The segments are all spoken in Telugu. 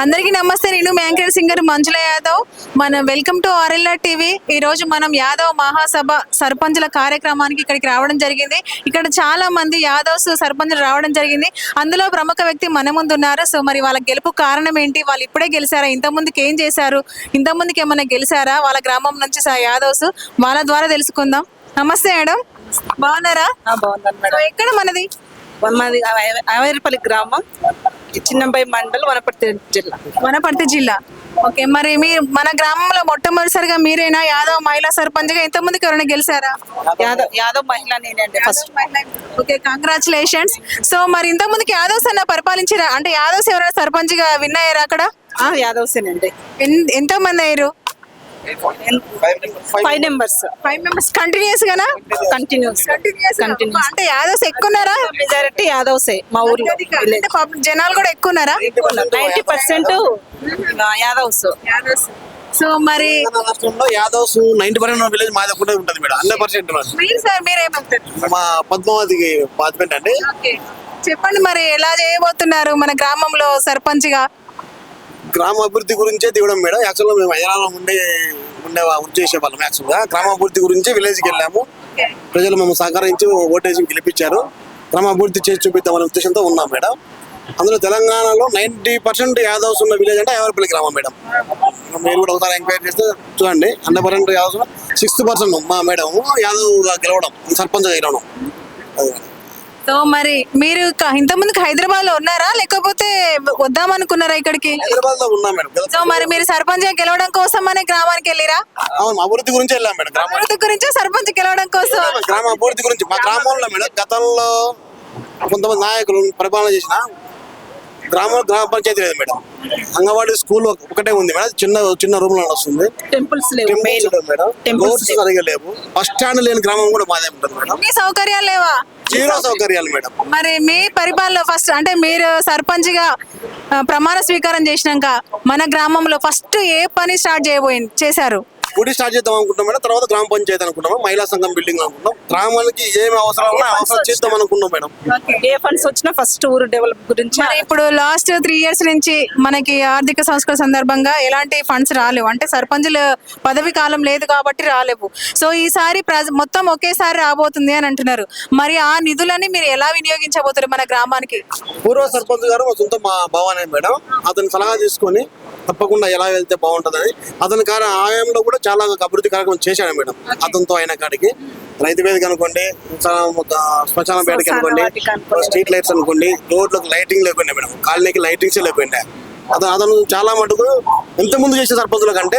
అందరికీ నమస్తే. నేను మీ anchor singer Manjula Yadav. Welcome to RLR TV. ఈ రోజు మనం యాదవ్ మహాసభ సర్పంచుల కార్యక్రమానికి ఇక్కడికి రావడం జరిగింది. ఇక్కడ చాలా మంది యాదవ్స్ సర్పంచులు రావడం జరిగింది. అందులో ప్రముఖ వ్యక్తి మన ముందు ఉన్నారు. సో మరి వాళ్ళ గెలుపు కారణం ఏంటి, వాళ్ళు ఇప్పుడే గెలిచారా, ఇంతకుముందుకు ఏం చేశారు, ఇంతకుముందుకు ఏమైనా గెలిచారా వాళ్ళ గ్రామం నుంచి యాదవ్స్, వాళ్ళ ద్వారా తెలుసుకుందాం. నమస్తే మేడం, బాగున్నారా? బాగున్నాను మేడం. ఎక్కడ మనది? మాది అవేరిపల్లి గ్రామం, చిన్నంపై మండలం, వనపర్తి జిల్లా. ఓకే, మరి మీరు మన గ్రామంలో మొట్టమొదటిసారిగా మీరేనా యాదవ్ మహిళా సర్పంచ్ గా? ఇంతమందికి ఎవరైనా గెలిచారా? యాదవ్ మహిళ నేనండి ఫస్ట్. Okay, congratulations. సో మరి ఇంతకుముందుకి యాదవ్స్ అన్న పరిపాలించారా, అంటే యాదవ్స్ ఎవరైనా సర్పంచ్ గా విన్ అయ్యారా అక్కడ? యాదవ్సేనండి. ఎంత మంది అయ్యారు? 5 members కంటిన్యూస్ గానా? కంటిన్యూస్. అంటే యాదవ్స్ ఎక్కున్నారా? మెజారిటీ యాదవ్సే మా ఊర్లో. జనాలు కూడా ఎక్కున్నారా? 90% యాదవ్స్. సో మరి రాష్ట్రంలో యాదవ్స్ 90% విలేజ్ మాది ఒకటే ఉంటుంది మేడం. 100% మీరు సార్ మీరేమంటారు? మా పద్మావతికి పాతిపెంట్ అండి. చెప్పండి, మరి ఎలా చేయబోతున్నారు మన గ్రామంలో సర్పంచ్ గా? గ్రామ అభివృద్ధి గురించే దిగడం మేడం. యాక్చువల్గా మేము హైదరాబాద్లో చేసే వాళ్ళం. యాక్చువల్గా గ్రామ అభివృద్ధి గురించి విలేజ్కి వెళ్ళాము. ప్రజలు మేము సహకరించి ఓటేసి గెలిపించారు. గ్రామ అభివృద్ధి చేసి చూపిద్దామనే ఉద్దేశంతో ఉన్నాం మేడం. అందులో తెలంగాణలో 90% యాదవ్స్ ఉన్న విలేజ్ అంటే అవేరిపల్లి గ్రామం మేడం. మీరు కూడా ఒకసారి ఎంక్వైరీ చేస్తే చూడండి. 100% యాదవ్స్, 6% మా మేడం యాదవ్ గెలవడం, సర్పంచ్ గెలవడం. సో మరి మీరు ఇంతకుముందుకు హైదరాబాద్ లో ఉన్నారా, లేకపోతే వద్దామనుకున్నారా ఇక్కడికి? హైదరాబాద్ లో ఉన్నాం మేడం. సో మరి మీరు సర్పంచ్ గా గెలవడం కోసం అనే గ్రామానికి వెళ్ళిరా? అవును, అభివృద్ధి గురించి వెళ్ళాం మేడం. గ్రామ అభివృద్ధి గురించి, సర్పంచ్ గెలవడం కోసం? గ్రామ అభివృద్ధి గురించి. మా గ్రామంలో మేడం గతంలో కొంతమంది నాయకులు పరిపాలన చేసిన గ్రామ పంచాయతీ లేదు మేడం. అంగన్వాడీ స్కూల్ ఒకటే ఉంది మేడం. చిన్న రూమ్ లో వస్తుంది. టెంపుల్స్ లేవు మేడం. రోడ్స్ సరిగా లేవు. బస్ స్టాండ్ లేని గ్రామం కూడా మాదే ఉంటుంది మేడం. మీ సౌకర్యాలు లేవా? జీరో సౌకర్యాలు మేడం. మరి మీ పరిపాలన ఫస్ట్, అంటే మీరు సర్పంచ్ గా ప్రమాణ స్వీకారం చేసినాక మన గ్రామంలో ఫస్ట్ ఏ పని స్టార్ట్ చేశారు? గుడి స్టార్ట్ చేద్దాం అనుకుంటాం మేడం. తర్వాత గ్రామ పంచాయతీ అనుకుంటాం, మహిళా సంఘం బిల్డింగ్ అనుకుంటాం. గ్రామానికి ఏమి అవసరం చేద్దాం అనుకున్నాం మేడం. ఏ ఫండ్స్ వచ్చినా ఫస్ట్ ఊరు డెవలప్ గురించి. ఇప్పుడు లాస్ట్ 3 years నుంచి మనకి ఆర్థిక సంస్కరణ సందర్భంగా ఎలాంటి ఫండ్స్ రాలేవు, అంటే సర్పంచుల పదవి కాలం లేదు కాబట్టి రాలేవు. సో ఈసారి మొత్తం ఒకేసారి రాబోతుంది అని అంటున్నారు. మరి ఆ నిధులని మీరు ఎలా వినియోగించబోతారు మన గ్రామానికి? పూర్వ సర్పంచ్ గారు మా సొంత మా భావనే మేడం. అతని సలహా తీసుకొని తప్పకుండా ఎలా వెళ్తే బాగుంటుందని అతని ఆయంలో కూడా చాలా అభివృద్ధి కార్యక్రమం చేశాడు మేడం. అతనితో అయిన కాడికి రైతు వేదిక అనుకోండి, శ్మశాన పేటకి అనుకోండి, స్ట్రీట్ లైట్స్ అనుకోండి, రోడ్లకు లైటింగ్ లేకుండా మేడం, కాలనీకి లైటింగ్స్ లేకుండా అతను చాలా మటుకు ఎంత ముందు చేసే సర్పంచుల కంటే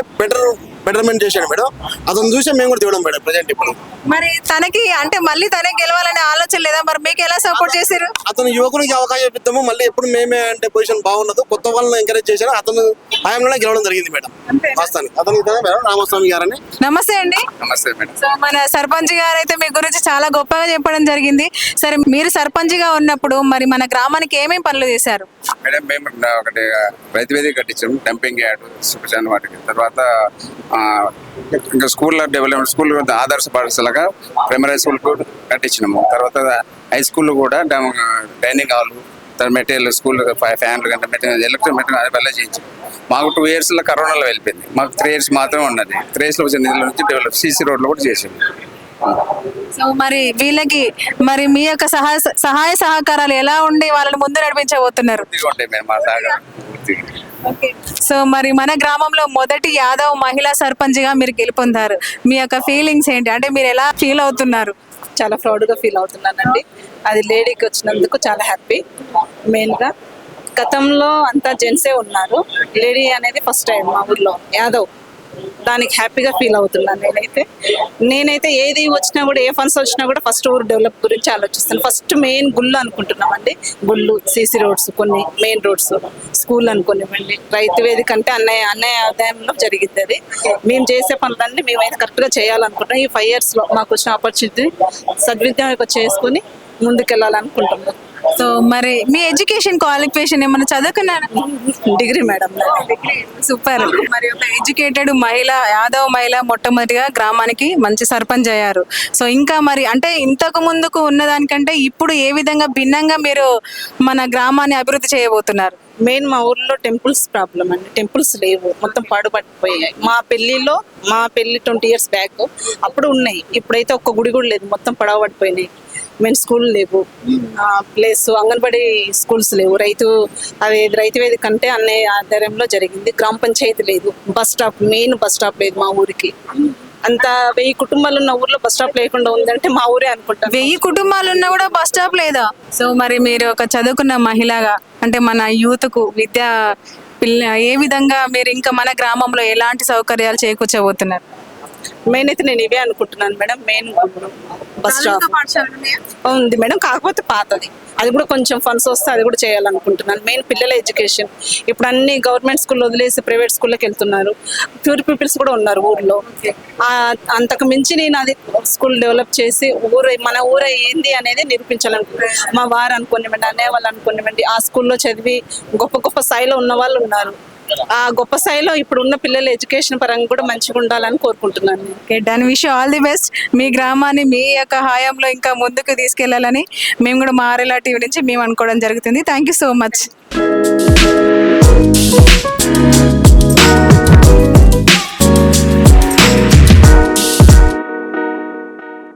బెటర్మెంట్ చేశాడు మేడం. అతను చూసి మేము కూడా తినడం మేడం ప్రజెంట్. ఇప్పుడు మరి తనకి, అంటే మళ్ళీ తనే గెలవాలనే ఆలోచన లేదా? మరి మీకు ఎలా సపోర్ట్ చేశారు? అతను యువకునికి అవకాశం ఇద్దాము, మళ్ళీ ఎప్పుడు మేమే అంటే పొజిషన్ బాగుండదు, కొత్త వాళ్ళని ఎంకరేజ్ చేశారు. అతను ఆయనలోనే గెలవడం జరిగింది మేడం. వాస్తవానికి అతను రామస్వామి గారని. నమస్తే అండి. నమస్తే మేడం. సో మన సర్పంచ్ గారు అయితే మీ గురించి చాలా గొప్పగా చెప్పడం జరిగింది. సరే, మీరు సర్పంచ్ గా ఉన్నప్పుడు మరి మన గ్రామానికి ఏమేమి పనులు చేశారు? మేడం మేము ఒకటి రైతు వేదిక కట్టించాము, డంపింగ్ యార్డ్, శ్మశాన వాటికి. తర్వాత ఇంకా స్కూల్లో డెవలప్మెంట్, స్కూల్ ఆదర్శ పాఠశాలగా ప్రైమరీ స్కూల్ కూడా కట్టించినాము. తర్వాత హై స్కూల్ కూడా డైనింగ్ హాల్, మెటీరియల్, స్కూల్ ఫ్యాన్లు కంటే మెటీరియల్, ఎలక్ట్రిక్ మెటీరియల్ అది వల్ల చేయించాము. మాకు 2 years కరోనాలో వెళ్ళిపోయింది. మాకు 3 years మాత్రమే ఉన్నది. 3 years వచ్చిన నిధుల నుంచి డెవలప్ సీసీ రోడ్లు కూడా చేసాము. సో మరి వీళ్ళకి మరి మీ యొక్క సహాయ సహకారాలు ఎలా ఉండి వాళ్ళని ముందు నడిపించబోతున్నారు? సో మరి మన గ్రామంలో మొదటి యాదవ్ మహిళా సర్పంచ్ గా మీరు గెలుపొందారు. మీ యొక్క ఫీలింగ్స్ ఏంటి, అంటే మీరు ఎలా ఫీల్ అవుతున్నారు? చాలా ప్రౌడ్ గా ఫీల్ అవుతున్నానండి. అది లేడీకి వచ్చినందుకు చాలా హ్యాపీ. మెయిన్ గా గతంలో అంతా జెంట్సే ఉన్నారు, లేడీ అనేది ఫస్ట్ టైం మా ఊర్లో యాదవ్. దానికి హ్యాపీగా ఫీల్ అవుతున్నాను నేనైతే ఏది వచ్చినా కూడా, ఏ ఫండ్స్ వచ్చినా కూడా ఫస్ట్ ఊరు డెవలప్ గురించి ఆలోచిస్తాను. ఫస్ట్ మెయిన్ గుళ్ళు అనుకుంటున్నామండి. గుళ్ళు, సీసీ రోడ్స్, కొన్ని మెయిన్ రోడ్స్, స్కూల్ అనుకునివ్వండి. రైతు వేదిక అంటే అన్నయ్య ఆదాయంలో జరిగింది. అది మేము చేసే పనులన్నీ మేమైతే కరెక్ట్గా చేయాలనుకుంటున్నాం. ఈ 5 years మాకు వచ్చిన ఆపర్చునిటీ సద్వినియోగం చేసుకుని ముందుకెళ్ళాలనుకుంటున్నాం. సో మరి మీ ఎడ్యుకేషన్ క్వాలిఫికేషన్ ఏమైనా చదువుకున్నారా? Degree madam. సూపర్. మరి ఒక ఎడ్యుకేటెడ్ మహిళ, యాదవ్ మహిళ మొట్టమొదటిగా గ్రామానికి మంచి సర్పంచ్ అయ్యారు. సో ఇంకా మరి అంటే ఇంతకు ముందుకు ఉన్నదానికంటే ఇప్పుడు ఏ విధంగా భిన్నంగా మీరు మన గ్రామాన్ని అభివృద్ధి చేయబోతున్నారు? మెయిన్ మా ఊర్లో టెంపుల్స్ ప్రాబ్లం అండి. టెంపుల్స్ లేవు, మొత్తం పాడుపడిపోయాయి. మా పెళ్లి 20 years బ్యాక్ అప్పుడు ఉన్నాయి, ఇప్పుడైతే ఒక్క గుడి కూడా లేదు, మొత్తం పడవబడిపోయినాయి. మెయిన్ స్కూల్ లేవు, ప్లేస్ అంగన్వాడీ స్కూల్స్ లేవు. రైతు వేదిక అంటే అన్నయ్య ఆధ్వర్యంలో జరిగింది. గ్రామ పంచాయతీ లేదు, మెయిన్ బస్ స్టాప్ లేదు మా ఊరికి. అంత 1000 కుటుంబాలు ఉన్న ఊర్లో బస్ స్టాప్ లేకుండా ఉందంటే మా ఊరే అనుకుంటాను. 1000 కుటుంబాలు ఉన్నా కూడా బస్ స్టాప్ లేదా? సో మరి మీరు ఒక చదువుకున్న మహిళగా అంటే మన యూత్ కు ఏ విధంగా మీరు ఇంకా మన గ్రామంలో ఎలాంటి సౌకర్యాలు చేకూర్చబోతున్నారు? మెయిన్ అయితే నేను ఇవే అనుకుంటున్నాను మేడం. మెయిన్ బస్ స్టాప్ ఉంది మేడం, కాకపోతే పాతది. అది కూడా కొంచెం ఫండ్స్ వస్తే అది కూడా చేయాలనుకుంటున్నాను. మెయిన్ పిల్లల ఎడ్యుకేషన్. ఇప్పుడు అన్ని గవర్నమెంట్ స్కూల్ వదిలేసి ప్రైవేట్ స్కూల్లోకి వెళ్తున్నారు. ప్యూర్ పీపుల్స్ కూడా ఉన్నారు ఊర్లో. అంతకు మించి నేను అది స్కూల్ డెవలప్ చేసి మన ఊరు ఏంది అనేది నిరూపించాలనుకుంటున్నాను. మా వారు అనుకోనివ్వండి, అన్నయ్య వాళ్ళు అనుకోనివ్వండి, ఆ స్కూల్లో చదివి గొప్ప స్థాయిలో ఉన్న వాళ్ళు ఉన్నారు. ఆ గొప్ప స్థాయిలో ఇప్పుడు ఉన్న పిల్లల ఎడ్యుకేషన్ పరంగా కూడా మంచిగా ఉండాలని కోరుకుంటున్నాను. Okay done. Wish all the best. మీ గ్రామాన్ని మీ యొక్క హయాంలో ఇంకా ముందుకు తీసుకెళ్లాలని మేము కూడా మా ఆర్ఎల్ఆర్ టీవీ నుంచి మేము అనుకోవడం జరుగుతుంది. Thank you so much.